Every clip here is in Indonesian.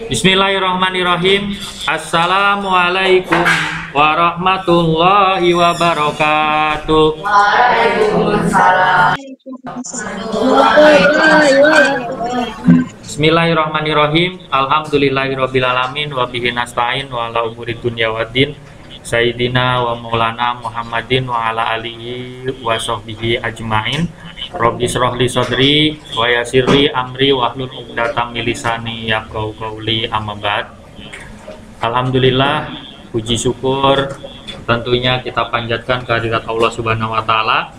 Bismillahirrahmanirrahim. Assalamualaikum warahmatullahi wabarakatuh. Waalaikumsalam. Bismillahirrahmanirrahim. Alhamdulillahirabbil alamin wa bihi nasta'in wa ala umuri dunya waddin. Sayyidina wa maulana Muhammadin wa ala alihi wa sahbihi ajmain. Rabbi shrah li sadri wa yassirli amri wahlul 'uqdatam min lisani yafqahu qawli, amma ba'd. Alhamdulillah, puji syukur tentunya kita panjatkan kehadirat Allah Subhanahu wa taala.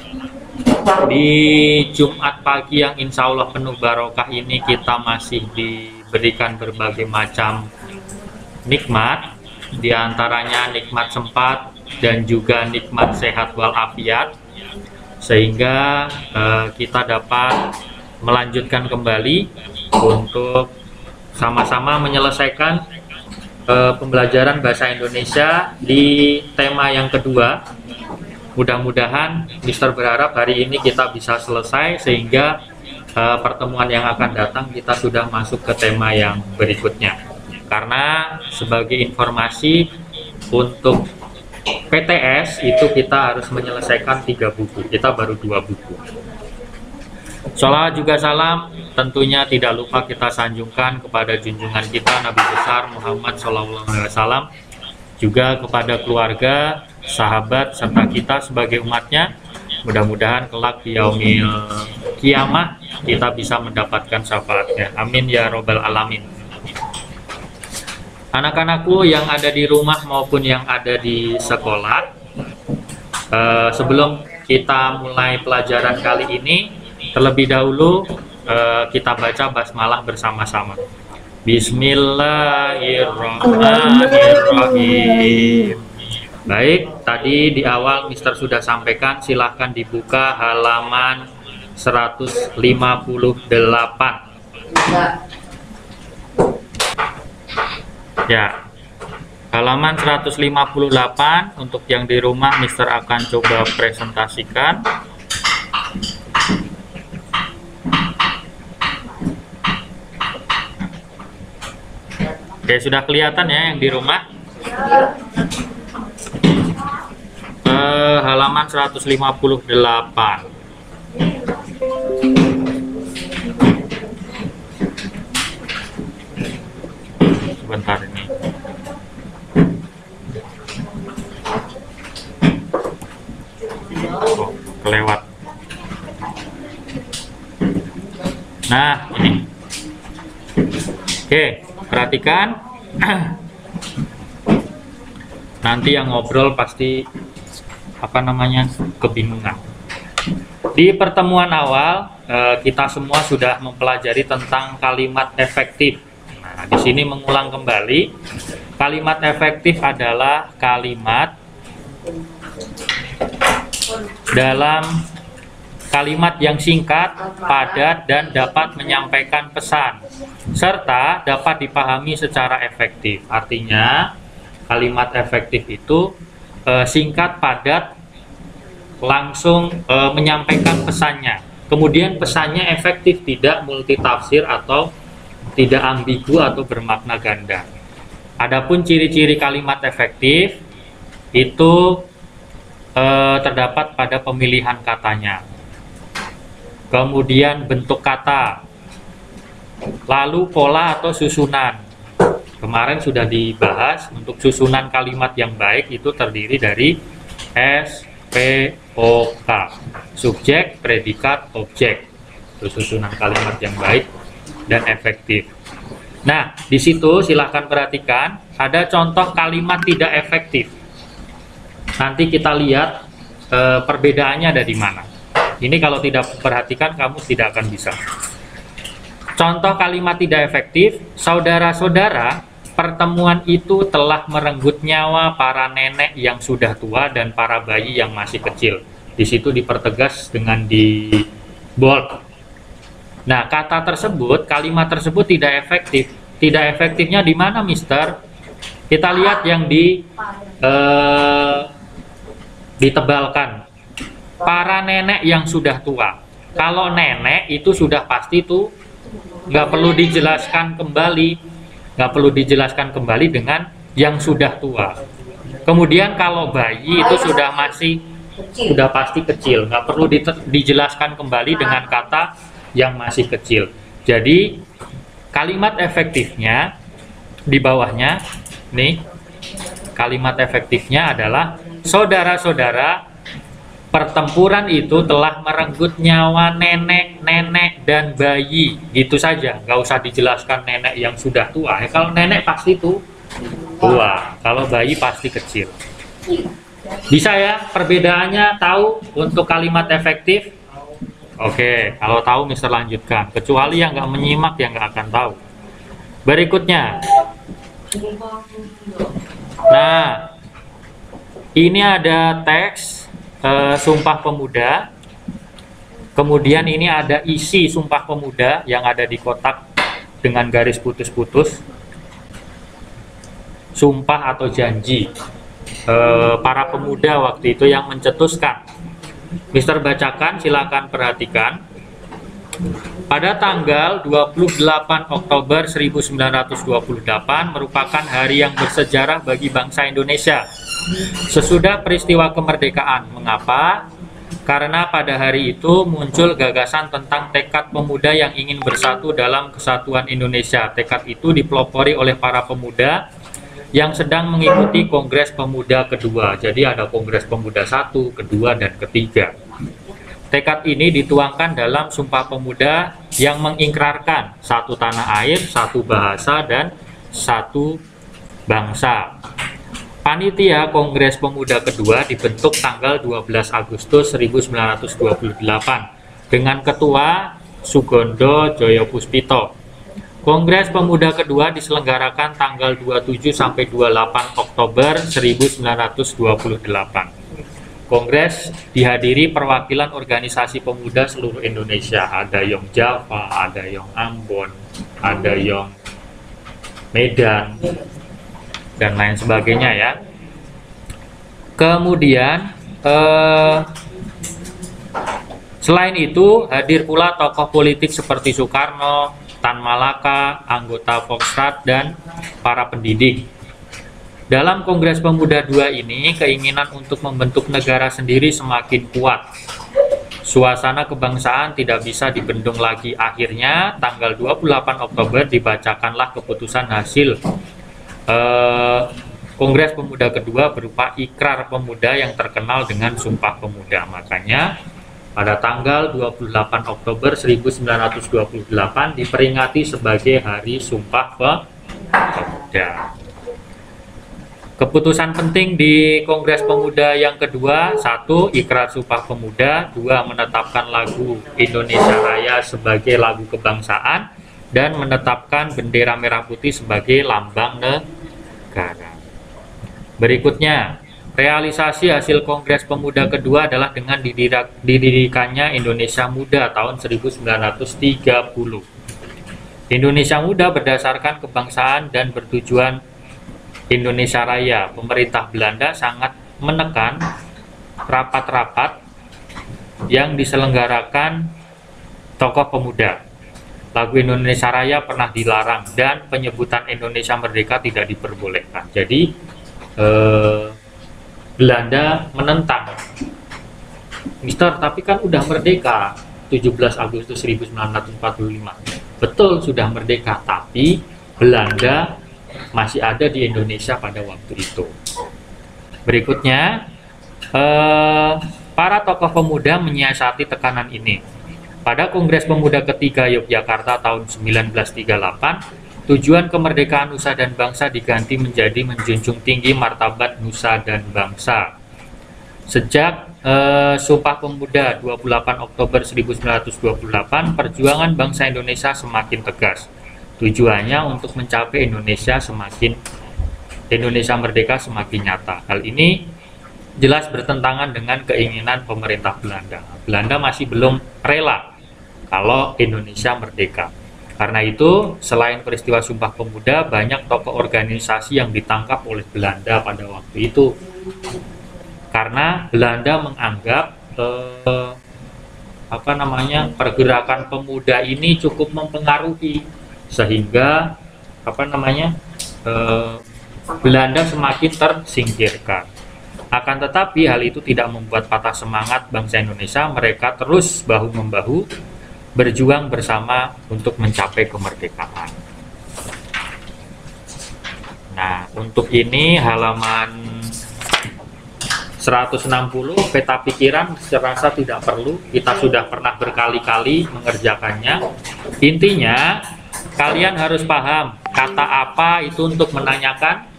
Di Jumat pagi yang insya Allah penuh barokah ini kita masih diberikan berbagai macam nikmat, diantaranya nikmat sempat dan juga nikmat sehat walafiat, sehingga kita dapat melanjutkan kembali untuk sama-sama menyelesaikan pembelajaran bahasa Indonesia di tema yang kedua. Mudah-mudahan Mister berharap hari ini kita bisa selesai sehingga pertemuan yang akan datang kita sudah masuk ke tema yang berikutnya. Karena sebagai informasi untuk PTS itu kita harus menyelesaikan 3 buku, kita baru 2 buku. Sholawat juga salam tentunya tidak lupa kita sanjungkan kepada junjungan kita Nabi besar Muhammad SAW, juga kepada keluarga, sahabat, serta kita sebagai umatnya. Mudah-mudahan kelak di yaumil kiamah kita bisa mendapatkan syafaatnya. Amin ya robbal alamin. Anak-anakku yang ada di rumah maupun yang ada di sekolah, sebelum kita mulai pelajaran kali ini, terlebih dahulu kita baca basmalah bersama-sama. Bismillahirrahmanirrahim. Baik, tadi di awal Mister sudah sampaikan, silahkan dibuka halaman 158. Ya, halaman 158 untuk yang di rumah Mister akan coba presentasikan. Oke, sudah kelihatan ya yang di rumah? Halaman 158. Sebentar ini. Oh, kelewat. Nah, ini. Oke, perhatikan. Nanti yang ngobrol pasti kebingungan. Di pertemuan awal kita semua sudah mempelajari tentang kalimat efektif. Nah, di sini mengulang kembali, kalimat efektif adalah kalimat yang singkat, padat, dan dapat menyampaikan pesan, serta dapat dipahami secara efektif. Artinya, kalimat efektif itu singkat, padat, langsung menyampaikan pesannya. Kemudian pesannya efektif, tidak multitafsir atau tidak ambigu atau bermakna ganda. Adapun ciri-ciri kalimat efektif itu terdapat pada pemilihan katanya, kemudian bentuk kata, lalu pola atau susunan. Kemarin sudah dibahas, untuk susunan kalimat yang baik itu terdiri dari SPOK, subjek, predikat, objek. Itu susunan kalimat yang baik dan efektif. Nah, di situ silahkan perhatikan, ada contoh kalimat tidak efektif. Nanti kita lihat perbedaannya ada di mana. Ini kalau tidak perhatikan kamu tidak akan bisa. Contoh kalimat tidak efektif, saudara-saudara, pertemuan itu telah merenggut nyawa para nenek yang sudah tua dan para bayi yang masih kecil. Di situ dipertegas dengan di bold. Nah, kata tersebut, kalimat tersebut tidak efektif. Tidak efektifnya di mana, Mister? Kita lihat yang ditebalkan. Para nenek yang sudah tua. Kalau nenek itu sudah pasti nggak perlu dijelaskan kembali, dengan yang sudah tua. Kemudian kalau bayi itu sudah pasti kecil, nggak perlu dijelaskan kembali dengan kata yang masih kecil. Jadi kalimat efektifnya di bawahnya nih, kalimat efektifnya adalah saudara-saudara, pertempuran itu telah merenggut nyawa nenek dan bayi. Gitu saja, nggak usah dijelaskan nenek yang sudah tua. Kalau nenek pasti tua, kalau bayi pasti kecil. Bisa ya perbedaannya tahu untuk kalimat efektif? Oke, kalau tahu Mister lanjutkan. Kecuali yang nggak menyimak yang nggak akan tahu. Berikutnya. Nah, ini ada teks Sumpah Pemuda. Kemudian ini ada isi Sumpah Pemuda yang ada di kotak dengan garis putus-putus. Sumpah atau janji para pemuda waktu itu yang mencetuskan. Mister bacakan, silakan perhatikan. Pada tanggal 28 Oktober 1928 merupakan hari yang bersejarah bagi bangsa Indonesia. Sesudah peristiwa kemerdekaan. Mengapa? Karena pada hari itu muncul gagasan tentang tekad pemuda yang ingin bersatu dalam kesatuan Indonesia. Tekad itu dipelopori oleh para pemuda yang sedang mengikuti Kongres Pemuda kedua. Jadi ada Kongres Pemuda 1, kedua, dan ketiga. Tekad ini dituangkan dalam Sumpah Pemuda yang mengikrarkan satu tanah air, satu bahasa, dan satu bangsa. Panitia Kongres Pemuda kedua dibentuk tanggal 12 Agustus 1928 dengan Ketua Sugondo Joyopuspito. Kongres Pemuda kedua diselenggarakan tanggal 27 sampai 28 Oktober 1928. Kongres dihadiri perwakilan organisasi pemuda seluruh Indonesia. Ada yang Java, ada yang Ambon, ada yang Medan, dan lain sebagainya ya. Kemudian selain itu hadir pula tokoh politik seperti Soekarno, Tan Malaka, anggota Foxtrot, dan para pendidik. Dalam Kongres Pemuda II ini, keinginan untuk membentuk negara sendiri semakin kuat. Suasana kebangsaan tidak bisa dibendung lagi. Akhirnya, tanggal 28 Oktober dibacakanlah keputusan hasil Kongres Pemuda kedua berupa Ikrar Pemuda yang terkenal dengan Sumpah Pemuda. Makanya, pada tanggal 28 Oktober 1928 diperingati sebagai Hari Sumpah Pemuda. Keputusan penting di Kongres Pemuda yang kedua: 1. Ikrar Sumpah Pemuda. 2. Menetapkan lagu Indonesia Raya sebagai lagu kebangsaan dan menetapkan bendera merah putih sebagai lambang negara. Berikutnya, realisasi hasil Kongres Pemuda kedua adalah dengan didirikannya Indonesia Muda tahun 1930. Indonesia Muda berdasarkan kebangsaan dan bertujuan Indonesia Raya. Pemerintah Belanda sangat menekan rapat-rapat yang diselenggarakan tokoh pemuda. Lagu Indonesia Raya pernah dilarang dan penyebutan Indonesia Merdeka tidak diperbolehkan. Jadi Belanda menentang. Mister, tapi kan udah merdeka 17 Agustus 1945. Betul, sudah merdeka, tapi Belanda masih ada di Indonesia pada waktu itu. Berikutnya, para tokoh pemuda menyiasati tekanan ini. Pada Kongres Pemuda ketiga Yogyakarta tahun 1938, tujuan kemerdekaan nusa dan bangsa diganti menjadi menjunjung tinggi martabat nusa dan bangsa. Sejak Sumpah Pemuda 28 Oktober 1928, perjuangan bangsa Indonesia semakin tegas. Tujuannya untuk mencapai Indonesia merdeka semakin nyata. Hal ini jelas bertentangan dengan keinginan pemerintah Belanda. Belanda masih belum rela kalau Indonesia merdeka. Karena itu, selain peristiwa Sumpah Pemuda, banyak tokoh organisasi yang ditangkap oleh Belanda pada waktu itu. Karena Belanda menganggap pergerakan pemuda ini cukup mempengaruhi sehingga Belanda semakin tersingkirkan. Akan tetapi hal itu tidak membuat patah semangat bangsa Indonesia. Mereka terus bahu-membahu berjuang bersama untuk mencapai kemerdekaan. Nah, untuk ini halaman 160 peta pikiran serasa tidak perlu, kita sudah pernah berkali-kali mengerjakannya. Intinya kalian harus paham kata apa itu untuk menanyakan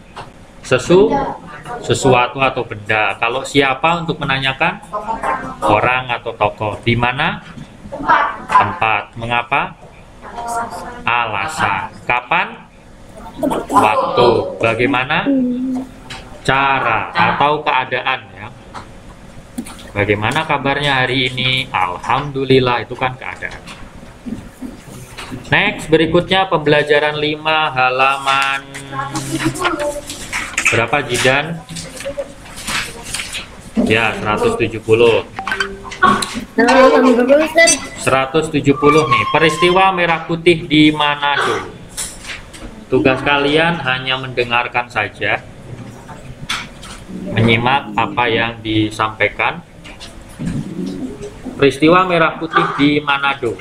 sesuatu atau benda. Kalau siapa untuk menanyakan orang atau tokoh. Di mana? Tempat. Mengapa? Alasan. Kapan? Waktu. Bagaimana? Cara atau keadaan ya. Bagaimana kabarnya hari ini? Alhamdulillah, itu kan keadaan. Next, berikutnya pembelajaran 5 halaman berapa Jidan? Ya, 170. 170 nih. Peristiwa merah putih di Manado. Tugas kalian hanya mendengarkan saja, menyimak apa yang disampaikan. Peristiwa merah putih di Manado.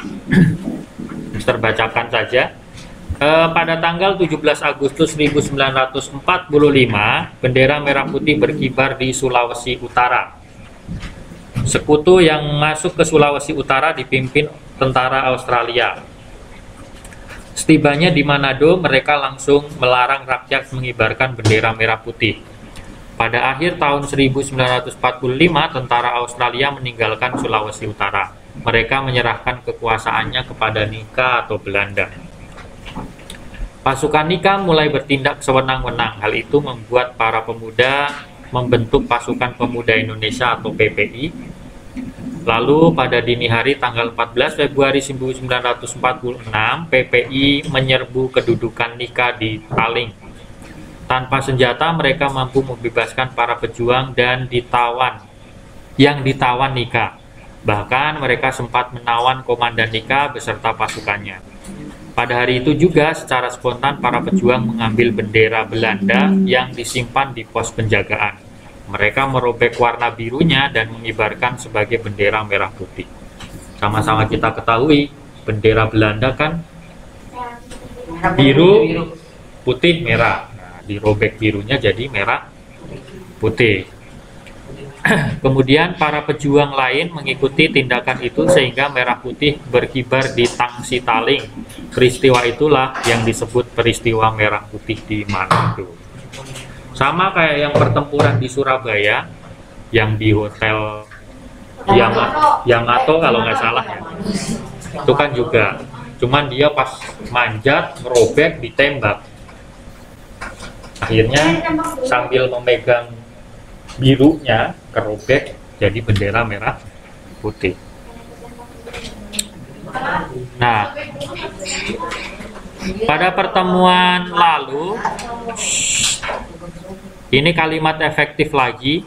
Mister bacakan saja. Pada tanggal 17 Agustus 1945, bendera merah putih berkibar di Sulawesi Utara. Sekutu yang masuk ke Sulawesi Utara dipimpin tentara Australia. Setibanya di Manado, mereka langsung melarang rakyat mengibarkan bendera merah putih. Pada akhir tahun 1945, tentara Australia meninggalkan Sulawesi Utara. Mereka menyerahkan kekuasaannya kepada Nika atau Belanda. Pasukan Nika mulai bertindak sewenang-wenang. Hal itu membuat para pemuda membentuk Pasukan Pemuda Indonesia atau PPI. Lalu pada dini hari tanggal 14 Februari 1946, PPI menyerbu kedudukan Nika di Taling. Tanpa senjata, mereka mampu membebaskan para pejuang dan ditawan Nika. Bahkan mereka sempat menawan komandan Nika beserta pasukannya. Pada hari itu juga secara spontan para pejuang mengambil bendera Belanda yang disimpan di pos penjagaan. Mereka merobek warna birunya dan mengibarkan sebagai bendera merah putih. Sama-sama kita ketahui, bendera Belanda kan biru, putih, merah. Nah, dirobek birunya jadi merah putih. Kemudian para pejuang lain mengikuti tindakan itu sehingga merah putih berkibar di Tangsi Taling. Peristiwa itulah yang disebut peristiwa merah putih di Manado. Sama kayak yang pertempuran di Surabaya, yang di hotel Yamato kalau nggak salah ya. Itu kan juga, cuman dia pas manjat, merobek, ditembak. Akhirnya sambil memegang birunya, kerobek jadi bendera merah putih. Nah, pada pertemuan lalu, ini kalimat efektif lagi.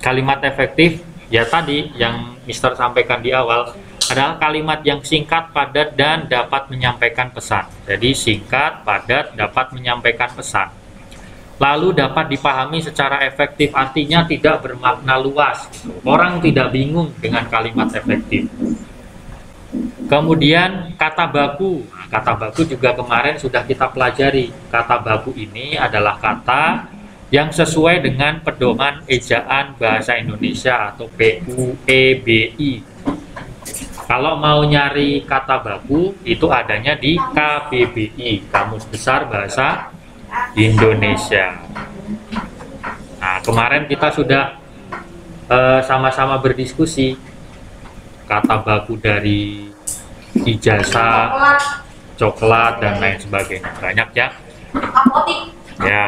Kalimat efektif ya tadi yang Mister sampaikan di awal adalah kalimat yang singkat, padat, dan dapat menyampaikan pesan. Jadi singkat, padat, dapat menyampaikan pesan. Lalu dapat dipahami secara efektif, artinya tidak bermakna luas. Orang tidak bingung dengan kalimat efektif. Kemudian kata baku. Nah, kata baku juga kemarin sudah kita pelajari. Kata baku ini adalah kata yang sesuai dengan pedoman ejaan bahasa Indonesia atau PUEBI. Kalau mau nyari kata baku itu adanya di KBBI, Kamus Besar Bahasa Indonesia. Nah, kemarin kita sudah sama-sama berdiskusi kata baku dari ijazah, coklat, dan lain sebagainya. Banyak ya. Ya.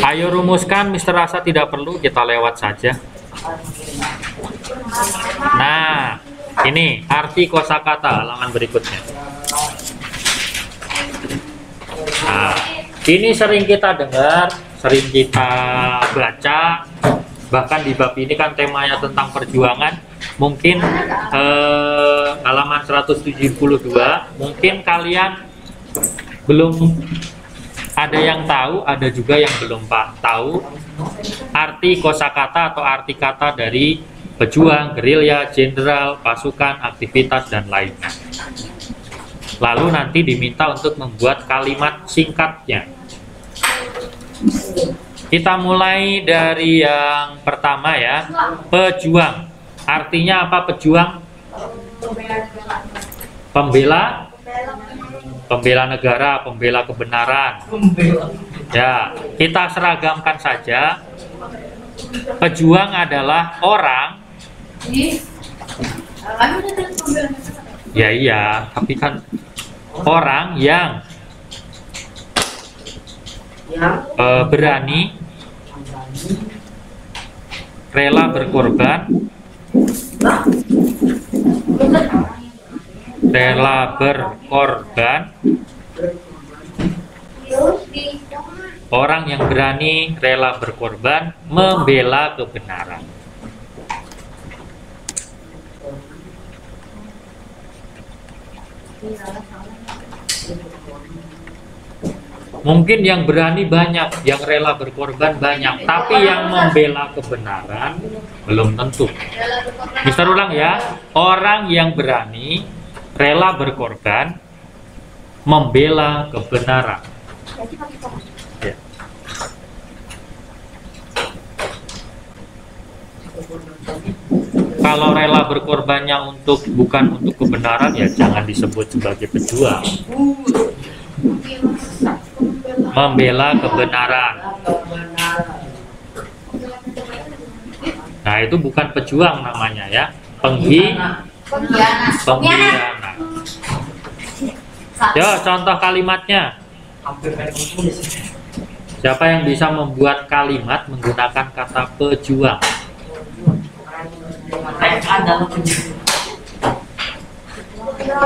Ayo rumuskan, Mister rasa tidak perlu, kita lewat saja. Nah, ini arti kosakata halaman berikutnya. Nah, ini sering kita dengar, sering kita baca, Bahkan di bab ini kan temanya tentang perjuangan. Mungkin halaman 172, mungkin kalian belum ada yang tahu, ada juga yang belum tahu arti kosakata atau arti kata dari pejuang, gerilya, jenderal, pasukan, aktivitas, dan lainnya. Lalu nanti diminta untuk membuat kalimat singkatnya. Kita mulai dari yang pertama ya, pejuang. Artinya apa pejuang? Pembela, pembela negara, pembela kebenaran. Ya, kita seragamkan saja. Pejuang adalah orang. Ya iya, tapi kan orang yang berani, rela berkorban, orang yang berani, rela berkorban, membela kebenaran. Mungkin yang berani banyak, yang rela berkorban banyak, tapi yang membela kebenaran belum tentu. Mister ulang ya, orang yang berani, rela berkorban, membela kebenaran. Ya. Kalau rela berkorbannya bukan untuk kebenaran, ya jangan disebut sebagai pejuang. Membela kebenaran. Nah, itu bukan pejuang namanya ya, pengkhianat. Yo, contoh kalimatnya. Siapa yang bisa membuat kalimat menggunakan kata pejuang?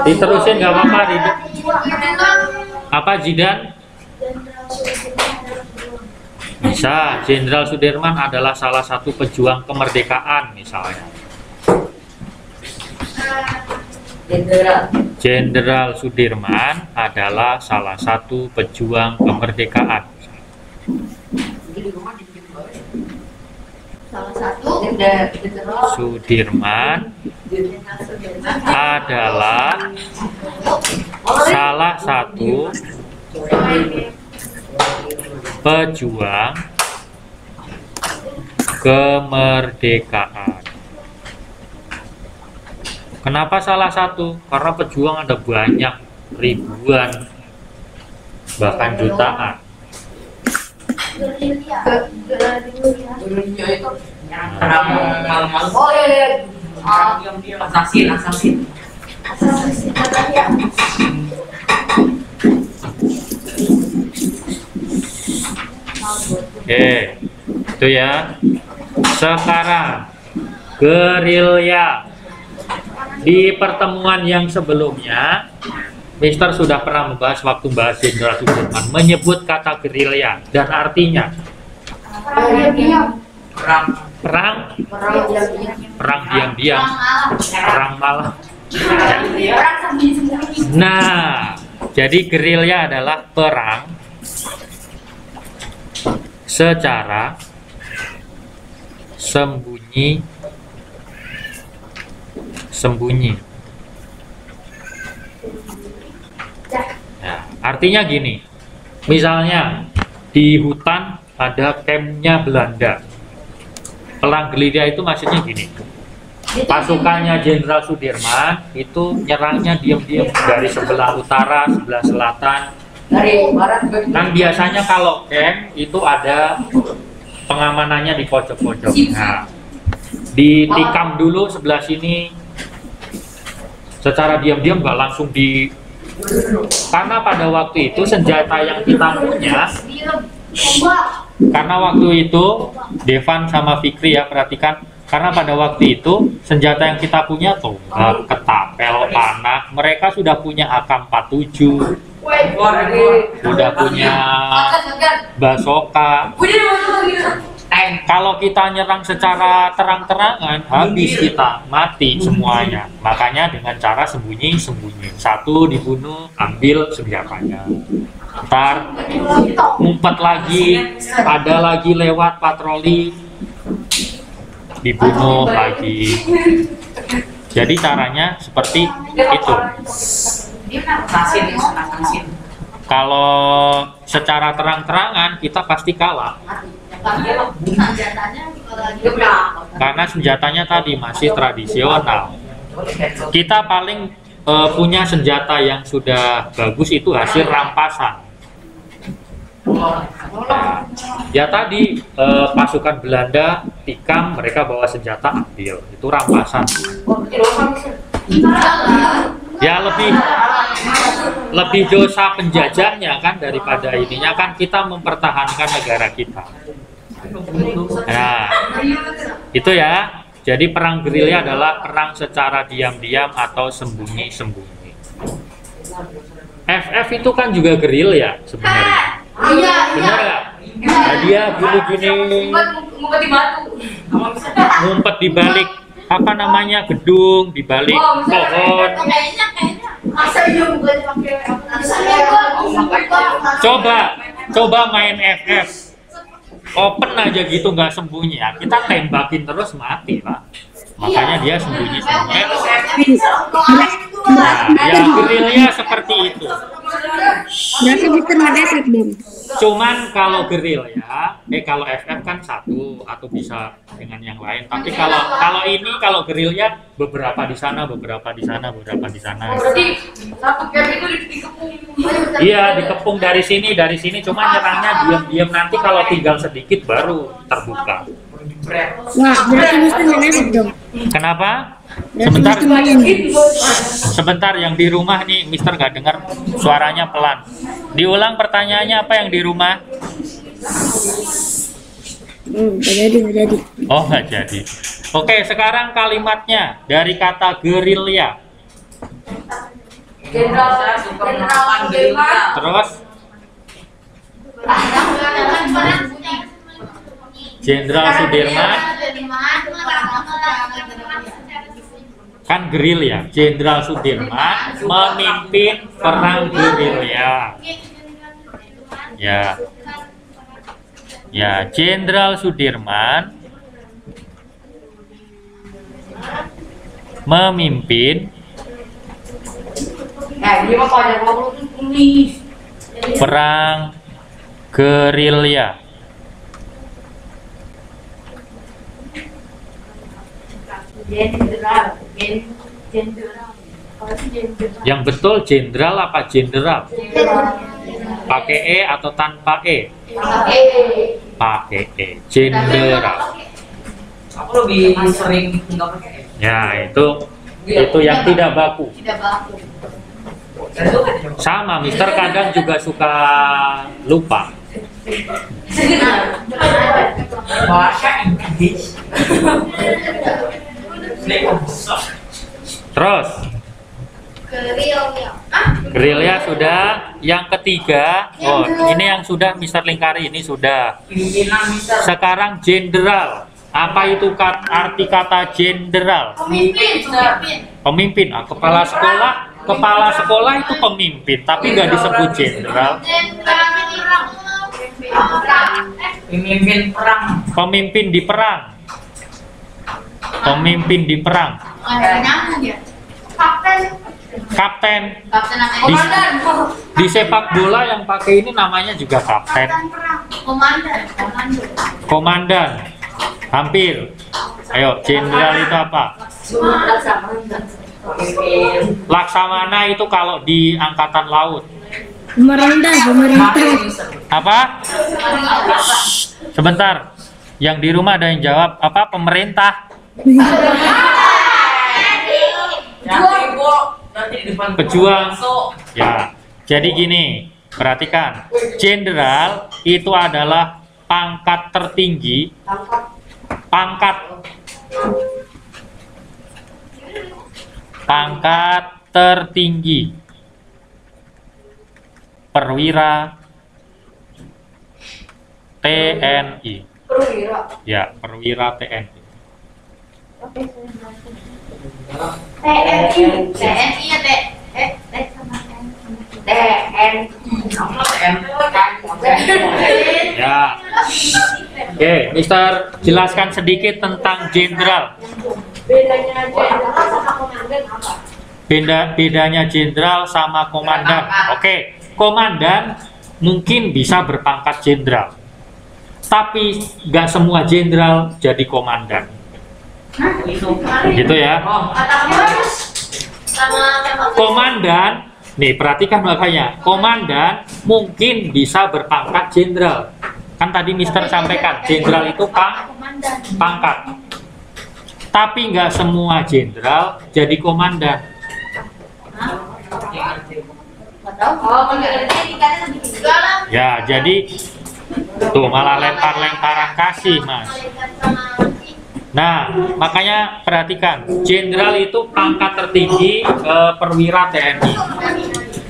Diterusin nggak apa-apa, apa Jidan? Bisa, Jenderal Sudirman adalah salah satu pejuang kemerdekaan misalnya. Jenderal Sudirman adalah salah satu pejuang kemerdekaan. Sudirman adalah salah satu pejuang kemerdekaan. Kenapa salah satu? Karena pejuang ada banyak, ribuan, bahkan jutaan. Oke, itu ya. Sekarang gerilya. Di pertemuan yang sebelumnya, Mister sudah pernah membahas waktu bahas Jenderal Sudirman, menyebut kata gerilya dan artinya perang diam-diam, perang malam. Nah, jadi gerilya adalah perang secara sembunyi. Ya, artinya gini, misalnya di hutan ada campnya Belanda. Perang gerilya itu maksudnya gini, pasukannya Jenderal Sudirman itu nyerangnya diam-diam dari sebelah utara, sebelah selatan. Kan biasanya kalau camp itu ada pengamanannya di pojok-pojok. Nah, ditikam dulu sebelah sini secara diam-diam, nggak langsung karena pada waktu itu senjata yang kita punya, karena waktu itu Devan sama Fikri ya, perhatikan, karena pada waktu itu senjata yang kita punya tuh ketapel, panah, mereka sudah punya AK-47, sudah punya basoka, Kalau kita nyerang secara terang-terangan, habis kita, mati semuanya. Makanya dengan cara sembunyi-sembunyi. Satu dibunuh, ambil senjatanya. Ntar ngumpet lagi, ada lagi lewat patroli, dibunuh lagi. Jadi caranya seperti itu. Kalau secara terang-terangan kita pasti kalah. Karena senjatanya tadi masih tradisional. Kita paling punya senjata yang sudah bagus itu hasil rampasan. Nah, ya tadi pasukan Belanda tikam, mereka bawa senjata ambil, itu rampasan. Ya lebih dosa penjajahnya kan daripada ininya kan kita mempertahankan negara kita. Nah, itu ya. Jadi perang gerilya adalah perang secara diam-diam atau sembunyi-sembunyi. FF itu kan juga gerilya sebenarnya. Benar nggak? Nah, dia gini-gini ngumpet di balik apa namanya gedung, di balik pohon. Coba main FF. Open aja gitu nggak sembunyi ya, kita tembakin terus mati Pak. Makanya dia sembunyi-sembunyi. Nah, ya gerilya seperti itu. Berarti Mister nggak efek dong. Cuman kalau gerilya, kalau FF kan satu atau bisa dengan yang lain. Tapi kalau gerilya beberapa di sana, beberapa di sana, beberapa di sana. Berarti satu camp itu dikepung. Iya, dikepung dari sini. Cuman nyerangnya diam-diam, nanti kalau tinggal sedikit baru terbuka. Wah, berarti Mister nggak efek dong. Kenapa? Berarti Sebentar, Mister main. sebentar yang di rumah nih, Mister nggak dengar suaranya pelan. Diulang pertanyaannya apa yang di rumah? Nggak jadi. Oh, nggak jadi. Oke, sekarang kalimatnya dari kata gerilya. Jenderal Sudirman. Terus Jenderal Sudirman kan gerilya. Jenderal Sudirman memimpin perang gerilya. Ya, Jenderal Sudirman memimpin Ini mah banyak ngomong tulis. perang gerilya. Jenderal. Yang betul jenderal apa jenderal? Pakai E atau tanpa E? Pakai E. Jenderal. Aku lebih sering nggak pakai. Ya, itu yang tidak baku. Sama, Mister kadang juga suka lupa. Bahasa Inggris. Terus, gerilya sudah. Yang ketiga, ini yang sudah Mister lingkari, ini sudah. Pimpinan bisa. Sekarang jenderal. Apa itu arti kata jenderal? Pemimpin. Nah, kepala sekolah itu pemimpin, tapi nggak disebut jenderal. Pemimpin perang. Pemimpin di perang. Pemimpin di perang. Kapten. Di sepak bola yang pakai ini namanya juga kapten. Komandan. Hampir. Ayo, jenderal itu apa? Laksamana itu kalau di angkatan laut. Pemerintah. Apa? Sebentar. Yang di rumah ada yang jawab apa? Pemerintah. Nanti di depan Pejuang. Ya. Jadi gini, perhatikan. Jenderal itu adalah pangkat tertinggi. Pangkat tertinggi perwira TNI. Perwira. Ya, perwira TNI. TNI ya T sama N. Ya. Oke, Mister jelaskan sedikit tentang jenderal. Bedanya jenderal sama komandan apa? Bedanya jenderal sama komandan. Oke, komandan mungkin bisa berpangkat jenderal, tapi nggak semua jenderal jadi komandan. Gitu ya. Komandan, nih perhatikan makanya, komandan mungkin bisa berpangkat jenderal. Kan tadi Mister sampaikan, jenderal itu pangkat. Tapi nggak semua jenderal jadi komandan. Ya, jadi tuh malah lempar-lemparan kasih, Mas. Nah, makanya perhatikan, jenderal itu pangkat tertinggi perwira TNI.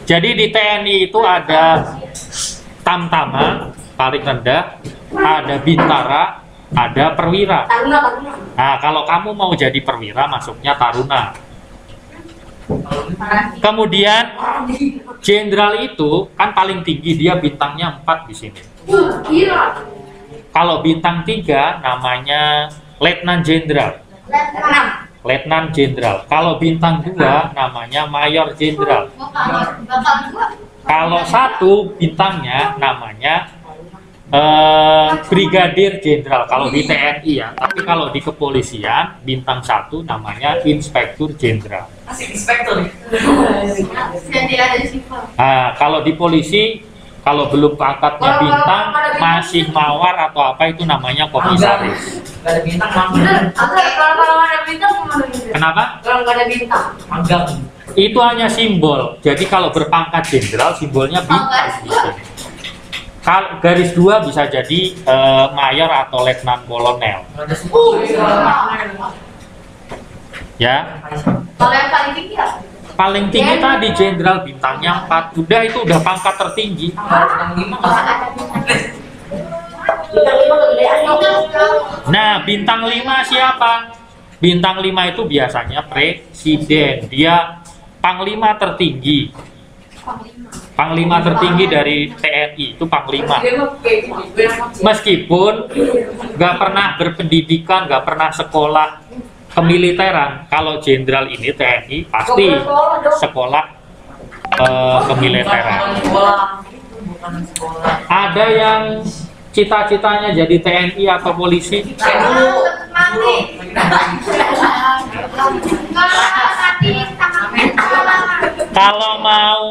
Jadi di TNI itu ada tamtama paling rendah, ada bintara, ada perwira. Nah, kalau kamu mau jadi perwira, masuknya taruna. Kemudian jenderal itu kan paling tinggi, dia bintangnya 4 di sini. Kalau bintang 3 namanya letnan jenderal. Letnan jenderal. Kalau bintang 2 namanya mayor jenderal. Kalau 1 bintangnya namanya brigadir jenderal kalau di TNI ya. Tapi kalau di kepolisian bintang 1 namanya inspektur jenderal. Asik inspektur. Nah, kalau di polisi kalau belum pangkatnya bintang masih mawar atau apa itu namanya komisaris. Gak ada bintang Kalau ada bintang gimana? Kenapa? Kalau nggak ada bintang. magang. Itu hanya simbol. Jadi kalau berpangkat jenderal simbolnya bintang di sini. Kalau garis 2 bisa jadi mayor atau letnan kolonel. Gak ada semua. Ya. Kalau yang paling tinggi apa? Paling tinggi tadi jenderal bintangnya 4. Udah itu udah pangkat tertinggi. Bintang 5 Nah, bintang 5 siapa? Bintang 5 itu biasanya presiden. Dia panglima tertinggi. Panglima tertinggi dari TNI itu panglima. Meskipun nggak pernah berpendidikan, nggak pernah sekolah kemiliteran. Kalau jenderal ini TNI pasti sekolah kemiliteran. Ada yang cita-citanya jadi TNI atau polisi? Kalau mau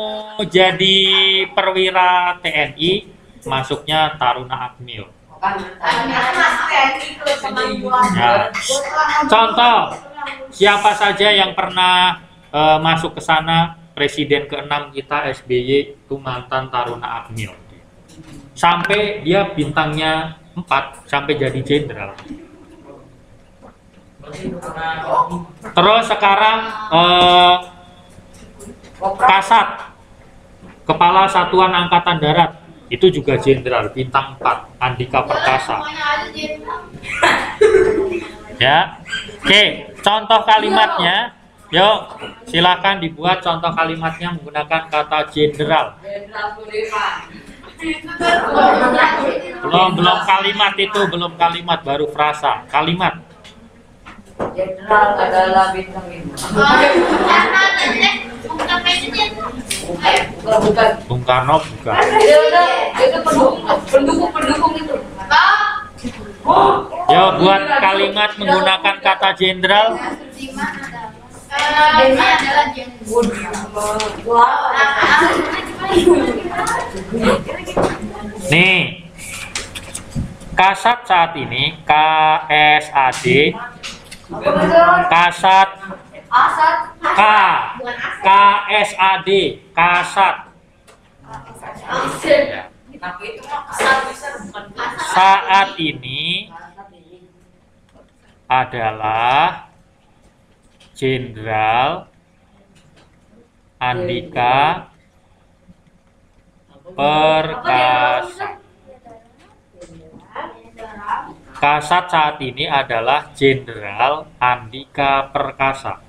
jadi perwira TNI, masuknya Taruna Akmil. Ya. Contoh, siapa saja yang pernah masuk ke sana? Presiden ke-6 kita SBY itu mantan Taruna Akmil. Sampai dia bintangnya 4 sampai jadi jenderal. Terus sekarang Kasat, Kepala Satuan Angkatan Darat, itu juga jenderal bintang 4, Andika Perkasa. Ya. Oke, contoh kalimatnya. Yuk, silakan dibuat contoh kalimatnya menggunakan kata jenderal. Belum kalimat itu, belum kalimat, baru frasa. Kalimat. Jenderal adalah bintang 5. Bukan. Bung Karno bukan. Itu pendukung itu. Yo, buat kalimat menggunakan kata jenderal. Nih, Kasat saat ini KSAD, Kasat K, KSAD, Kasat. Tapi itu mah kesal bisa bukan Saat ini adalah Jenderal Andika Perkasa. Kasat saat ini adalah Jenderal Andika Perkasa.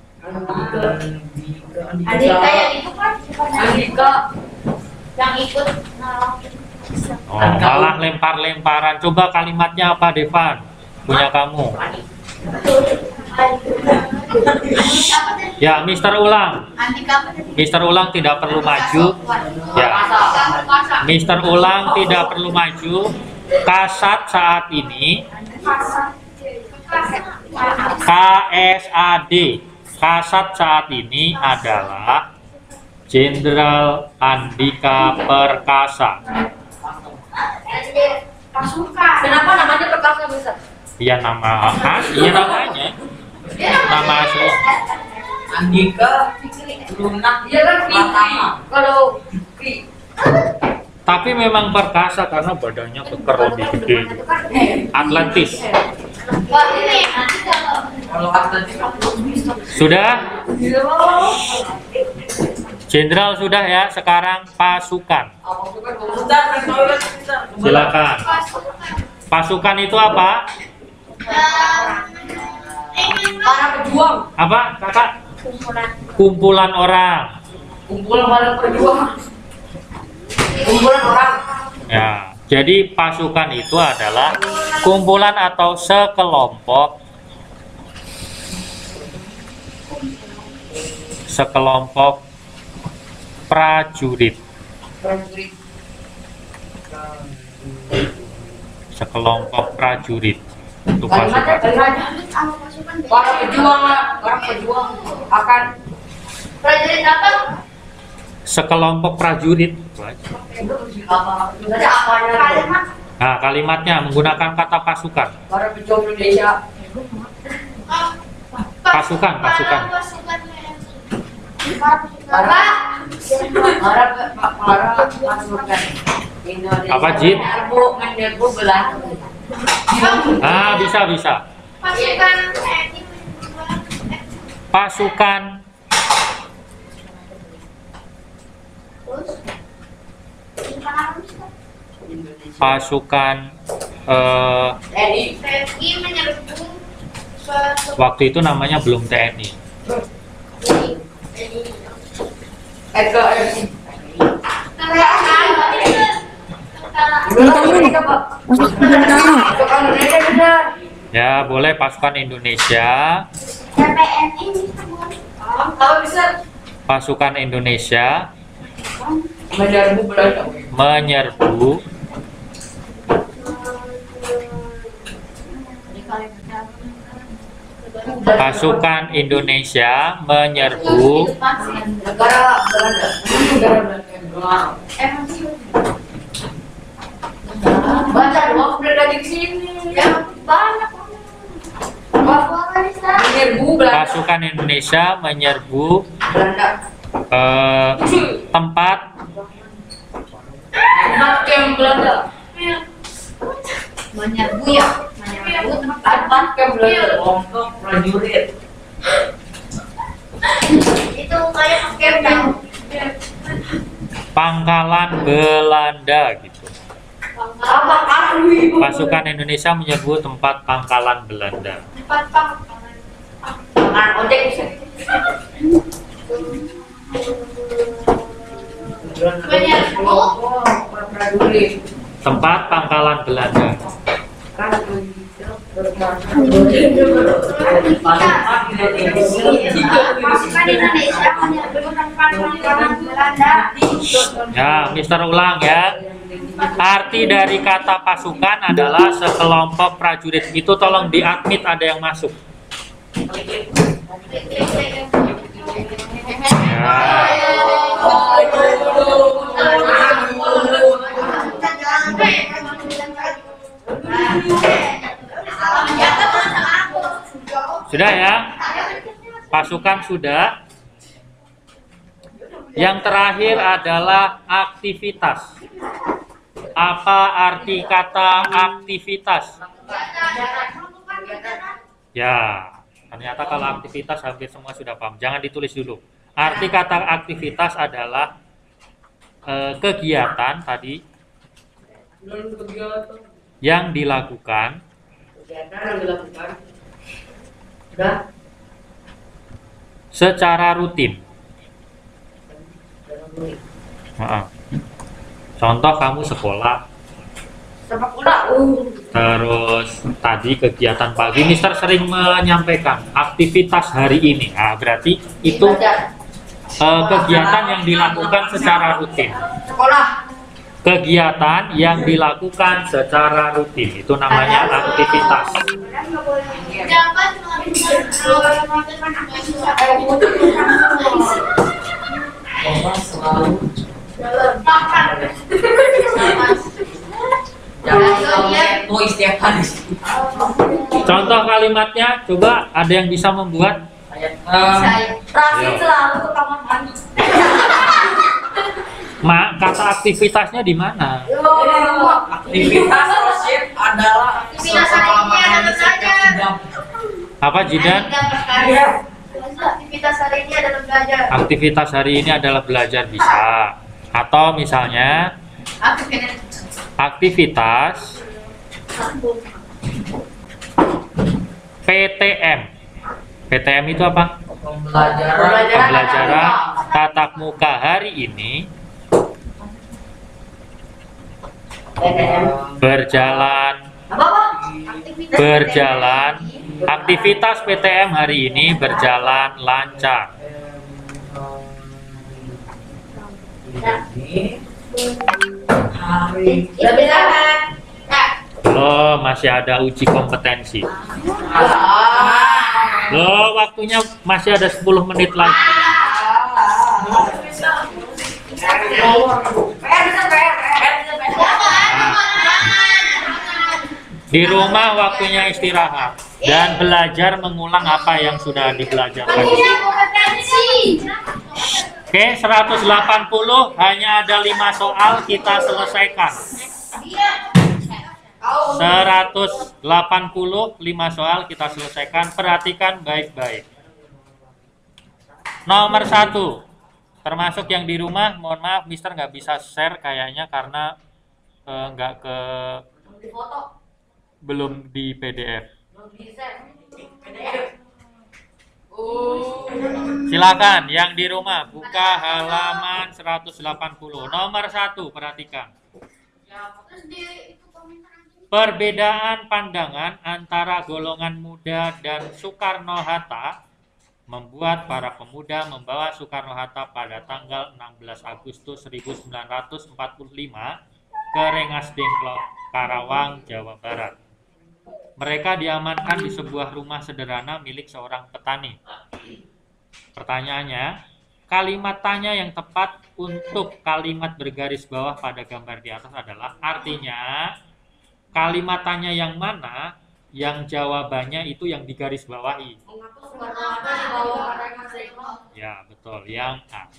Andika yang itu kan Andika. yang ikut nolongin. Oh, malah lempar-lemparan. Coba kalimatnya apa, Devan? Punya kamu. Ya, Mister ulang. Andika apa tadi? Mister ulang tidak perlu maju. Ya. Mister ulang tidak perlu maju. Kasat saat ini KSAD. Kasat saat ini adalah Jenderal Andika Perkasa. Pasukan. Kenapa namanya Perkasa bisa? Iya nama iya namanya. Nama asli. Andika lunak. Iya kan Fikri. Kalau Fikri. Tapi memang perkasa karena badannya keker lebih gede. Atletis. Wah, ini nanti Kalau atletik Sudah? Jenderal sudah ya. Sekarang pasukan. Silakan. Pasukan itu apa? para pejuang. Apa, Kakak? Kumpulan orang. Kumpulan para pejuang. Kumpulan orang. Ya, jadi pasukan itu adalah kumpulan atau sekelompok prajurit. Prajurit. Sekelompok prajurit itu Kalimatnya pasukan. para pejuang lah, para pejuang akan prajurit apa? Sekelompok prajurit. Berarti apanya? Kalimat Nah, kalimatnya menggunakan kata pasukan. Para pejuang Indonesia. Pasukan. pasukan. Para pasukan Indonesia. Apa, Jin? Menyerbu Belanda. Ah, bisa. Pasukan Pasukan pasukan TNI. TNI menyerbu waktu itu namanya belum TNI. NKRI. Pasukan Indonesia benar. Ya, boleh pasukan Indonesia. PNI Kalau bisa Pasukan Indonesia menyerbu Belanda. menyerbu pasukan Indonesia menyerbu Negara Belanda. Negara Belanda. Baca doang udah dari sini. Ya banyak. Menyerbu Belanda. pasukan Indonesia menyerbu Belanda. tempat Kem Belanda. Menyerbu ya. Menyerbu Tempat Kem Belanda. Kelompok prajurit. itu kayak pakai bang. pangkalan Belanda gitu. Apa kamu ibu? Pasukan Indonesia menyerbu tempat pangkalan Belanda. Empat pang. Tangan ojek bisa. Kelompok prajurit. Tempat pangkalan Belanda. Pasukan Indonesia menyerbu tempat pangkalan Belanda. Ya, Mister ulang ya. Arti dari kata pasukan adalah sekelompok prajurit. Itu tolong diadmit ada yang masuk. Ya. Sudah ya? Pasukan sudah. Yang terakhir adalah aktivitas. Apa arti kata aktivitas? Ya, ternyata kalau aktivitas hampir semua sudah paham. Jangan ditulis dulu. Arti kata aktivitas adalah kegiatan tadi yang dilakukan Kegiatan yang dilakukan. Sudah. Secara rutin. Heeh. Contoh kamu sekolah. Sepak bola. Terus tadi kegiatan pagi, Mister sering menyampaikan aktivitas hari ini. Nah, berarti itu kegiatan yang dilakukan secara rutin. Sekolah. Kegiatan yang dilakukan secara rutin itu namanya aktivitas. Jangan Jangan itu setiap hari. Contoh kalimatnya, coba ada yang bisa membuat? Rasid selalu ke kamar mandi. Mak, kata aktivitasnya di mana? Aktivitas Rasid adalah Aktivitas hari ini adalah belajar. Apa, Jidan? Aktivitas hari ini adalah belajar. Aktivitas hari ini adalah belajar bisa. Atau misalnya aktivitas PTM. PTM itu apa? Pembelajaran tatap muka hari ini berjalan. Aktivitas PTM hari ini berjalan lancar. Loh, masih ada uji kompetensi. Loh, waktunya masih ada 10 menit lagi. Di rumah waktunya istirahat dan belajar mengulang apa yang sudah dipelajari. Oke, 180 hanya ada 5 soal kita selesaikan. 180 5 soal kita selesaikan. Perhatikan baik-baik. Nomor 1, termasuk yang di rumah, mohon maaf Mister nggak bisa share kayaknya karena nggak ke belum di PDF. Silakan yang di rumah buka halaman 180. Nomor 1, perhatikan. Perbedaan pandangan antara golongan muda dan Soekarno-Hatta membuat para pemuda membawa Soekarno-Hatta pada tanggal 16 Agustus 1945 ke Rengas Dengklok, Karawang, Jawa Barat. Mereka diamankan di sebuah rumah sederhana milik seorang petani. Pertanyaannya, kalimat tanya yang tepat untuk kalimat bergaris bawah pada gambar di atas adalah, artinya kalimat tanya yang mana yang jawabannya itu yang digaris bawahi. Ya, betul, yang A.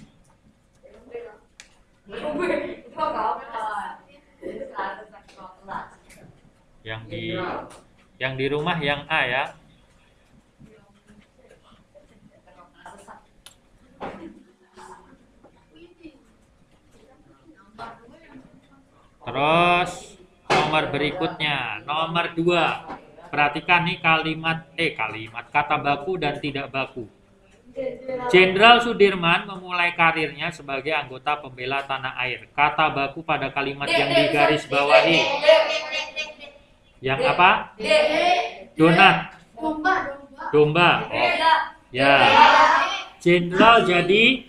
Yang di rumah yang A ya. Terus nomor berikutnya, nomor 2. Perhatikan nih kalimat kata baku dan tidak baku. Jenderal Sudirman memulai karirnya sebagai anggota pembela tanah air. Kata baku pada kalimat yang digaris bawahi. Yang apa? Donat. Domba. Oh. Ya. Jenderal jadi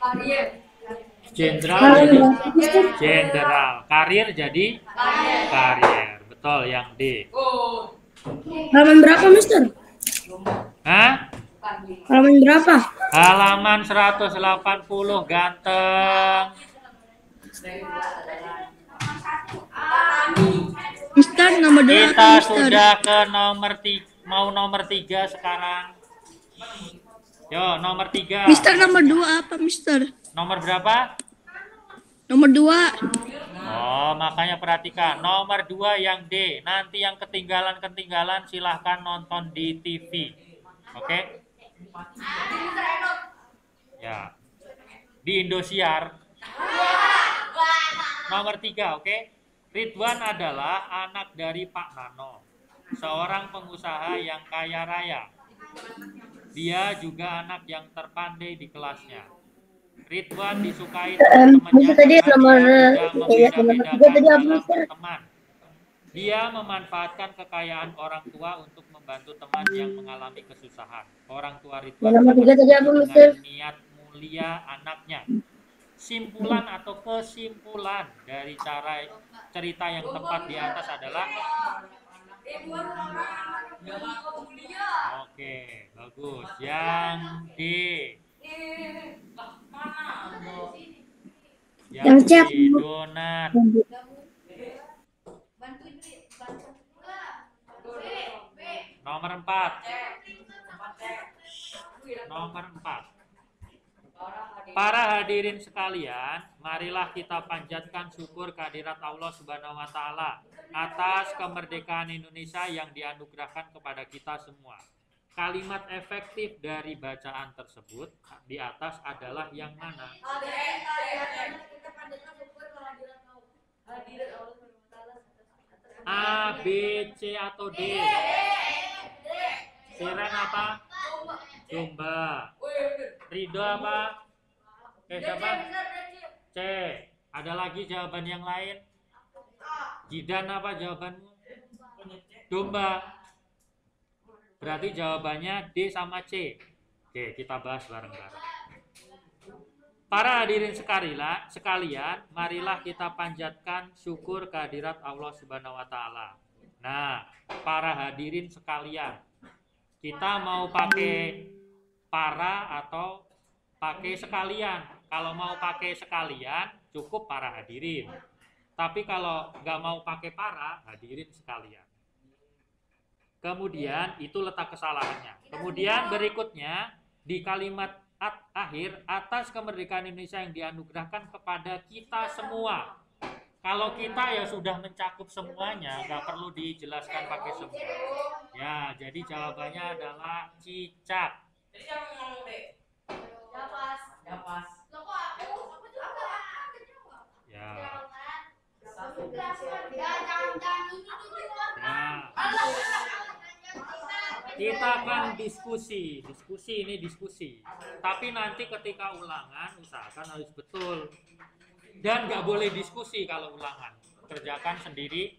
jenderal. Karir jadi karier. Betul, yang D. Halaman berapa, Mister? Hah? Halaman berapa? Halaman 180, ganteng. Mister, nomor 2 Kita apa, Mister? sudah ke nomor 3 sekarang. Yo, nomor 3. Mister, nomor 2 apa, Mister? Nomor berapa? Nomor 2. Oh, makanya perhatikan. Nomor 2 yang D. Nanti yang ketinggalan silahkan nonton di TV. Oke? Ya. Di Indosiar. Nomor 3, oke? Ridwan adalah anak dari Pak Nano. seorang pengusaha yang kaya raya. Dia juga anak yang terpandai di kelasnya. Ridwan disukai teman-temannya tadi karena nomor dia tidak membeda-bedakan tadi apa, dalam Mister? berteman. Dia memanfaatkan kekayaan orang tua untuk membantu teman yang mengalami kesusahan. Orang tua Ridwan Nomor 3 tadi apa, Mister? dengan niat mulia anaknya. Simpulan atau kesimpulan dari cerita yang tepat di atas adalah oke, bagus. Yang D. Yang C. D, donat. Nomor 4. Nomor 4. Para hadirin sekalian, marilah kita panjatkan syukur kehadirat Allah Subhanahu wa taala atas kemerdekaan Indonesia yang dianugerahkan kepada kita semua. Kalimat efektif dari bacaan tersebut di atas adalah yang mana? A, B, C atau D? Siren apa? Domba. Ridho apa? Siapa? C. Ada lagi jawaban yang lain? Jidan apa jawabanmu? Domba. Berarti jawabannya D sama C. Oke, kita bahas bareng-bareng. Para hadirin sekalian, marilah kita panjatkan syukur kehadirat Allah Subhanahu wa taala. Nah, para hadirin sekalian, kita mau pakai para atau pakai sekalian. Kalau mau pakai sekalian, cukup para hadirin. Tapi kalau nggak mau pakai para, hadirin sekalian. Kemudian itu letak kesalahannya. Kemudian berikutnya di kalimat akhir, atas kemerdekaan Indonesia yang dianugerahkan kepada kita semua. Kalau kita ya sudah mencakup semuanya, nggak perlu dijelaskan pakai semua. Ya, jadi jawabannya adalah cicak. Ya. Nah, kita akan diskusi ini diskusi. Tapi nanti ketika ulangan usahakan harus betul. Dan nggak boleh diskusi kalau ulangan. Kerjakan sendiri.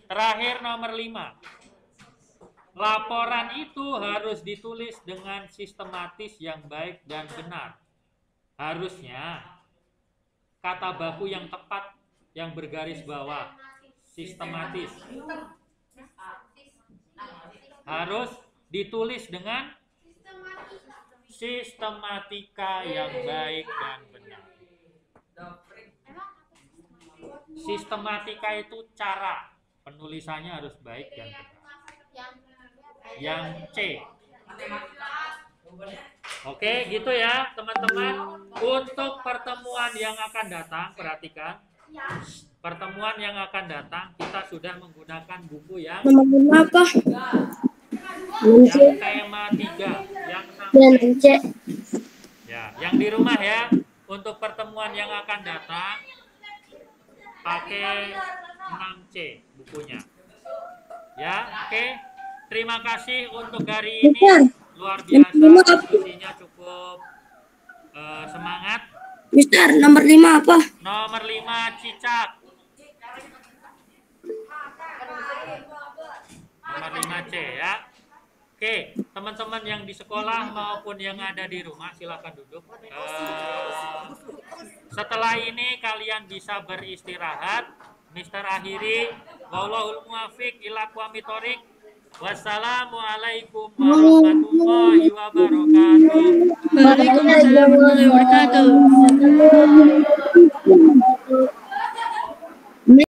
Terakhir nomor 5. Laporan itu harus ditulis dengan sistematis yang baik dan benar. Harusnya kata baku yang tepat yang bergaris bawah. Sistematis. Harus ditulis dengan sistematika yang baik dan benar. Sistematika itu cara penulisannya harus baik dan benar. Yang C. Oke, gitu ya teman-teman. Untuk pertemuan yang akan datang, perhatikan. Pertemuan yang akan datang, kita sudah menggunakan buku yang Nomor 5 apa? yang tema 3 yang sampai C. ya, yang di rumah ya. Untuk pertemuan yang akan datang pakai 6C bukunya. Ya, oke. Terima kasih untuk hari ini. Luar biasa, diskusinya cukup semangat. Mister, nomor 5 apa? Nomor 5 cicak. Nomor 5C ya. Oke, teman-teman yang di sekolah maupun yang ada di rumah silakan duduk. Setelah ini kalian bisa beristirahat. Mister akhiri, wallahul muwaffiq ila aqwamit thoriq. Wassalamualaikum warahmatullahi wabarakatuh. Waalaikumsalam warahmatullahi wabarakatuh.